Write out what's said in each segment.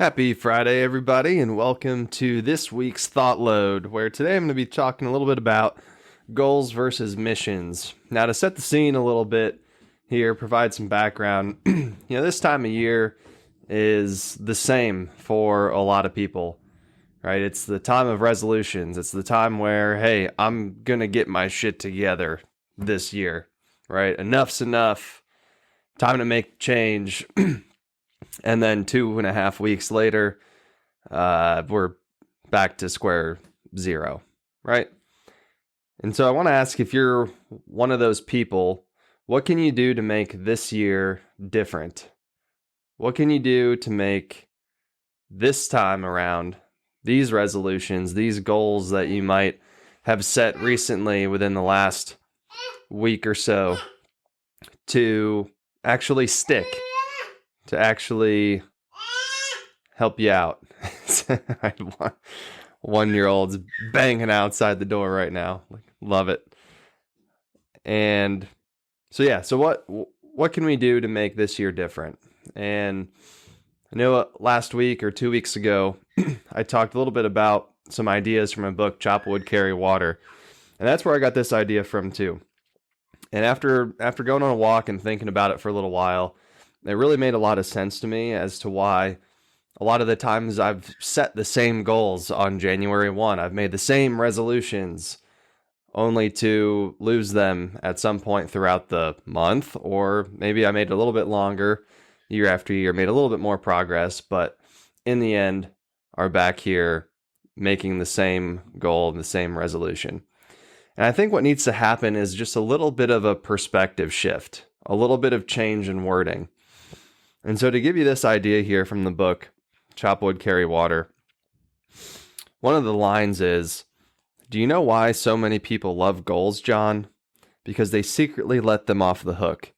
Happy Friday, everybody, and welcome to this week's ThoughtLoad, where today I'm going to be talking a little bit about goals versus missions. Now, to set the scene a little bit here, provide some background, this time of year is the same for a lot of people, right? It's the time of resolutions. It's the time where, hey, I'm going to get my shit together this year, right? Enough's enough. Time to make change. And then 2.5 weeks later, we're back to square zero, right? And so I want to ask, if you're one of those people, what can you do to make this year different? What can you do to make this time around these resolutions, these goals that you might have set recently within the last week or so to actually stick? To actually help you out. I have 1-year-olds banging outside the door right now. Love it. And so what can we do to make this year different? And I know last week or 2 weeks ago, I talked a little bit about some ideas from a book, Chop Wood, Carry Water. And that's where I got this idea from too. And after going on a walk and thinking about it for a little while, it really made a lot of sense to me as to why a lot of the times I've set the same goals on January 1. I've made the same resolutions only to lose them at some point throughout the month, or maybe I made it a little bit longer year after year, made a little bit more progress, but in the end are back here making the same goal, the same resolution. And I think what needs to happen is just a little bit of a perspective shift, a little bit of change in wording. And so to give you this idea here from the book, Chop Wood, Carry Water, one of the lines is, "Do you know why so many people love goals, John? Because they secretly let them off the hook.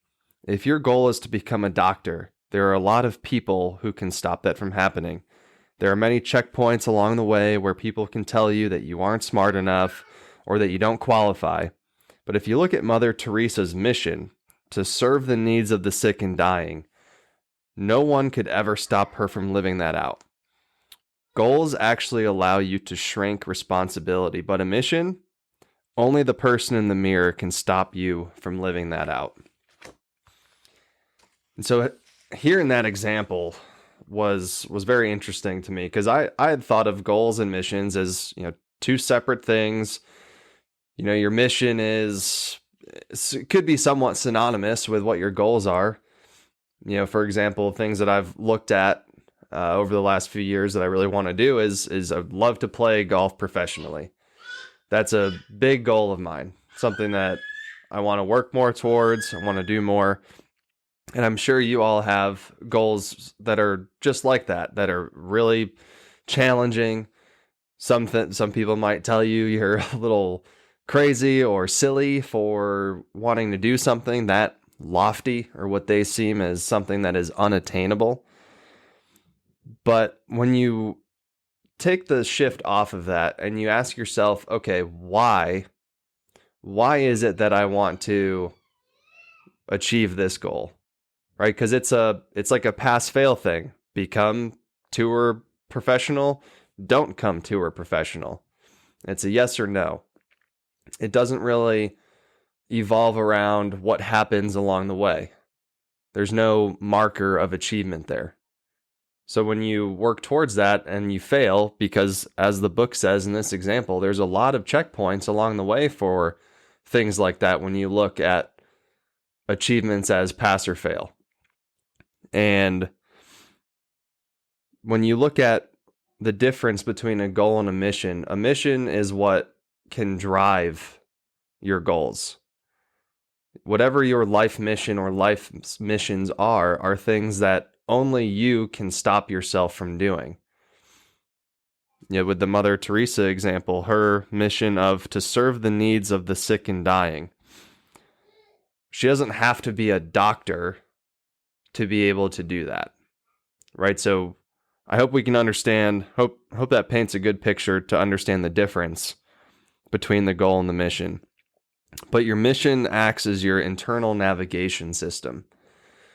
If your goal is to become a doctor, there are a lot of people who can stop that from happening. There are many checkpoints along the way where people can tell you that you aren't smart enough or that you don't qualify. But if you look at Mother Teresa's mission to serve the needs of the sick and dying, no one could ever stop her from living that out. Goals actually allow you to shrink responsibility, but a mission, only the person in the mirror can stop you from living that out." And so hearing that example was very interesting to me, because I had thought of goals and missions as, two separate things. Your mission could be somewhat synonymous with what your goals are. For example, things that I've looked at over the last few years that I really want to do is I'd love to play golf professionally. That's a big goal of mine, something that I want to work more towards, I want to do more. And I'm sure you all have goals that are just like that are really challenging. Some people might tell you you're a little crazy or silly for wanting to do something that lofty, or what they seem as something that is unattainable. But when you take the shift off of that and you ask yourself, okay, why is it that I want to achieve this goal, right? Because it's like a pass-fail thing. Become tour professional, don't come tour professional. It's a yes or no. It doesn't really evolve around what happens along the way. There's no marker of achievement there. So when you work towards that and you fail, because as the book says in this example, there's a lot of checkpoints along the way for things like that when you look at achievements as pass or fail. And when you look at the difference between a goal and a mission is what can drive your goals. Whatever your life mission or life missions are things that only you can stop yourself from doing. With the Mother Teresa example, her mission of to serve the needs of the sick and dying. She doesn't have to be a doctor to be able to do that, right? So I hope we can understand, hope that paints a good picture to understand the difference between the goal and the mission. But your mission acts as your internal navigation system.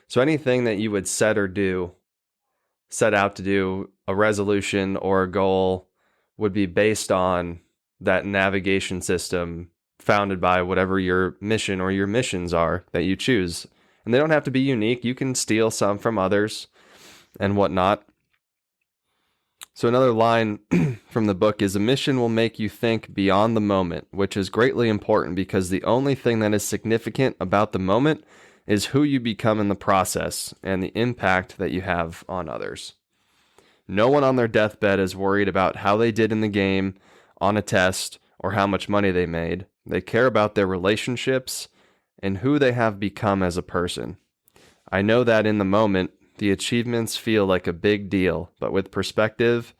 So anything that you would set or do set out to do, a resolution or a goal would be based on that navigation system founded by whatever your mission or your missions are that you choose. And they don't have to be unique. You can steal some from others and whatnot. So another line from the book is, a mission will make you think beyond the moment, which is greatly important because the only thing that is significant about the moment is who you become in the process and the impact that you have on others. No one on their deathbed is worried about how they did in the game, on a test, or how much money they made. They care about their relationships and who they have become as a person. I know that in the moment, the achievements feel like a big deal, but with perspective,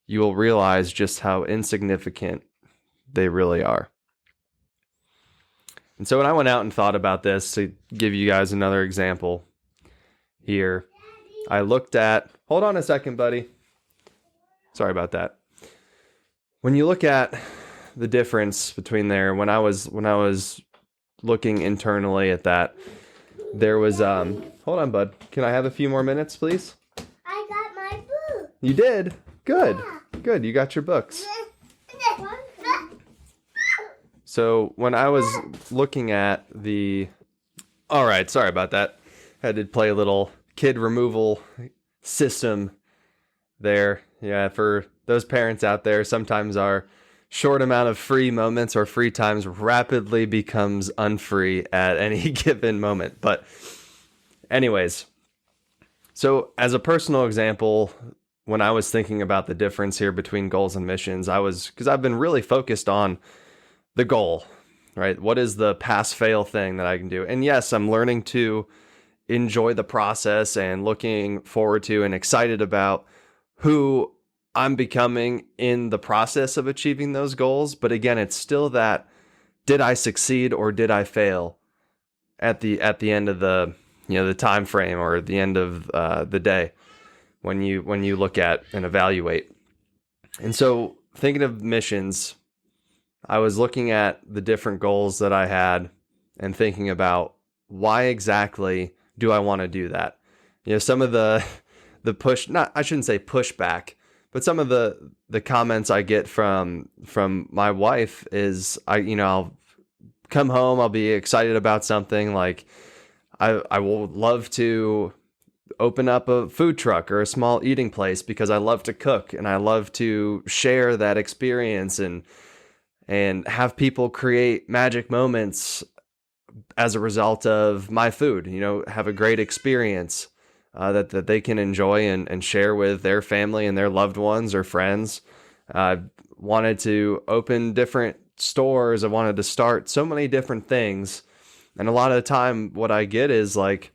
you will realize just how insignificant they really are. And so when I went out and thought about this, to give you guys another example here, I looked at, hold on a second, buddy. Sorry about that. When you look at the difference between there, when I was looking internally at that, there was, hold on, bud. Can I have a few more minutes, please? I got my book. You did? Good. Yeah. Good. You got your books. So when I was looking at the... All right, sorry about that. Had to play a little kid removal system there. Yeah, for those parents out there, sometimes our short amount of free moments or free times rapidly becomes unfree at any given moment. But anyways, so as a personal example, when I was thinking about the difference here between goals and missions, because I've been really focused on the goal, right? What is the pass-fail thing that I can do? And yes, I'm learning to enjoy the process and looking forward to and excited about who I'm becoming in the process of achieving those goals. But again, it's still that, did I succeed or did I fail at the end of the time frame or at the end of the day when you look at and evaluate. And so thinking of missions, I was looking at the different goals that I had and thinking about why exactly do I want to do that? Some of the I shouldn't say pushback, but some of the comments I get from my wife is I'll come home, I'll be excited about something like I will love to open up a food truck or a small eating place because I love to cook and I love to share that experience and have people create magic moments as a result of my food, have a great experience that they can enjoy and share with their family and their loved ones or friends. I wanted to open different stores. I wanted to start so many different things. And a lot of the time what I get is like,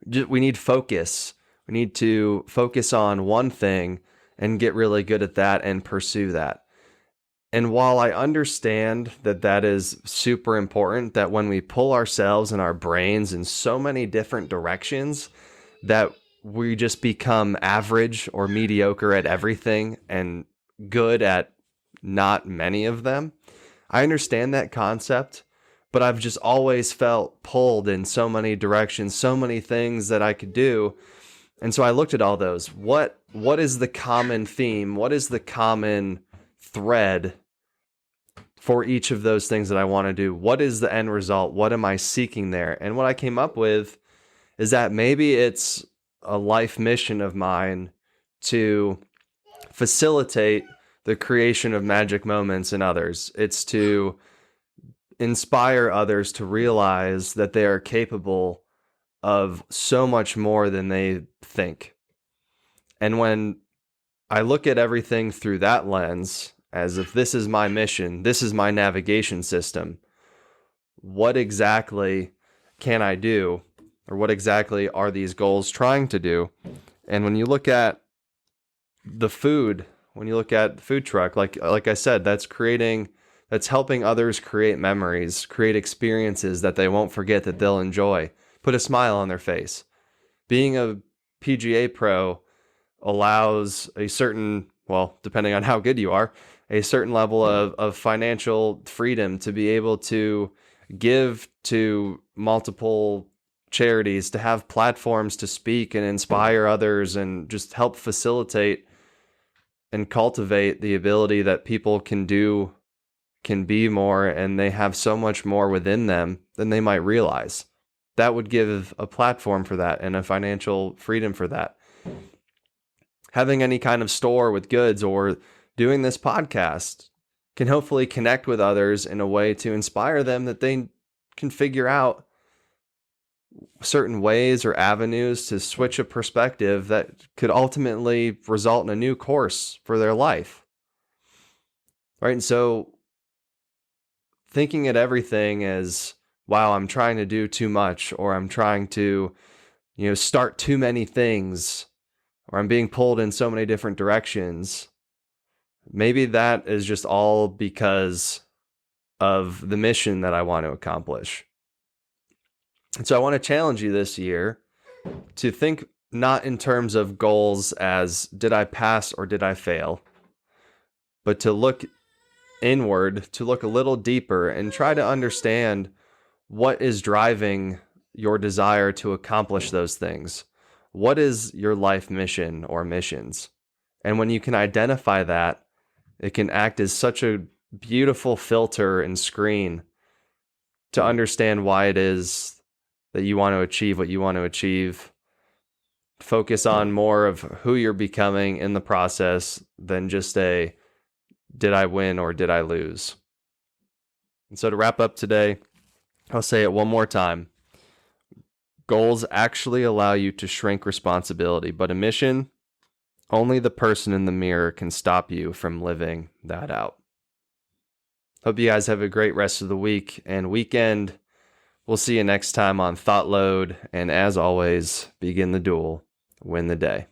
we need focus. We need to focus on one thing and get really good at that and pursue that. And while I understand that is super important, that when we pull ourselves and our brains in so many different directions, that we just become average or mediocre at everything and good at not many of them. I understand that concept, but I've just always felt pulled in so many directions, so many things that I could do. And so I looked at all those. What is the common theme? What is the common thread for each of those things that I want to do? What is the end result? What am I seeking there? And what I came up with is that maybe it's a life mission of mine to facilitate the creation of magic moments in others. It's to inspire others to realize that they are capable of so much more than they think. And when I look at everything through that lens, as if this is my mission, this is my navigation system, what exactly can I do? Or what exactly are these goals trying to do? And when you look at the food, when you look at the food truck, like I said, that's helping others create memories, create experiences that they won't forget, that they'll enjoy, put a smile on their face. Being a PGA pro allows a certain, well, depending on how good you are, a certain level of financial freedom to be able to give to multiple charities, to have platforms to speak and inspire others and just help facilitate and cultivate the ability that people can be more, and they have so much more within them than they might realize. That would give a platform for that and a financial freedom for that. Having any kind of store with goods or doing this podcast can hopefully connect with others in a way to inspire them that they can figure out certain ways or avenues to switch a perspective that could ultimately result in a new course for their life. Right? And so thinking at everything as, wow, I'm trying to do too much, or I'm trying to, start too many things, or I'm being pulled in so many different directions. Maybe that is just all because of the mission that I want to accomplish. And so I want to challenge you this year to think not in terms of goals as did I pass or did I fail, but to look inward, to look a little deeper and try to understand what is driving your desire to accomplish those things. What is your life mission or missions? And when you can identify that, it can act as such a beautiful filter and screen to understand why it is that you want to achieve what you want to achieve. Focus on more of who you're becoming in the process than just a, did I win or did I lose? And so to wrap up today, I'll say it one more time. Goals actually allow you to shrink responsibility, but a mission, only the person in the mirror can stop you from living that out. Hope you guys have a great rest of the week and weekend. We'll see you next time on ThoughtLoad, and as always, begin the duel, win the day.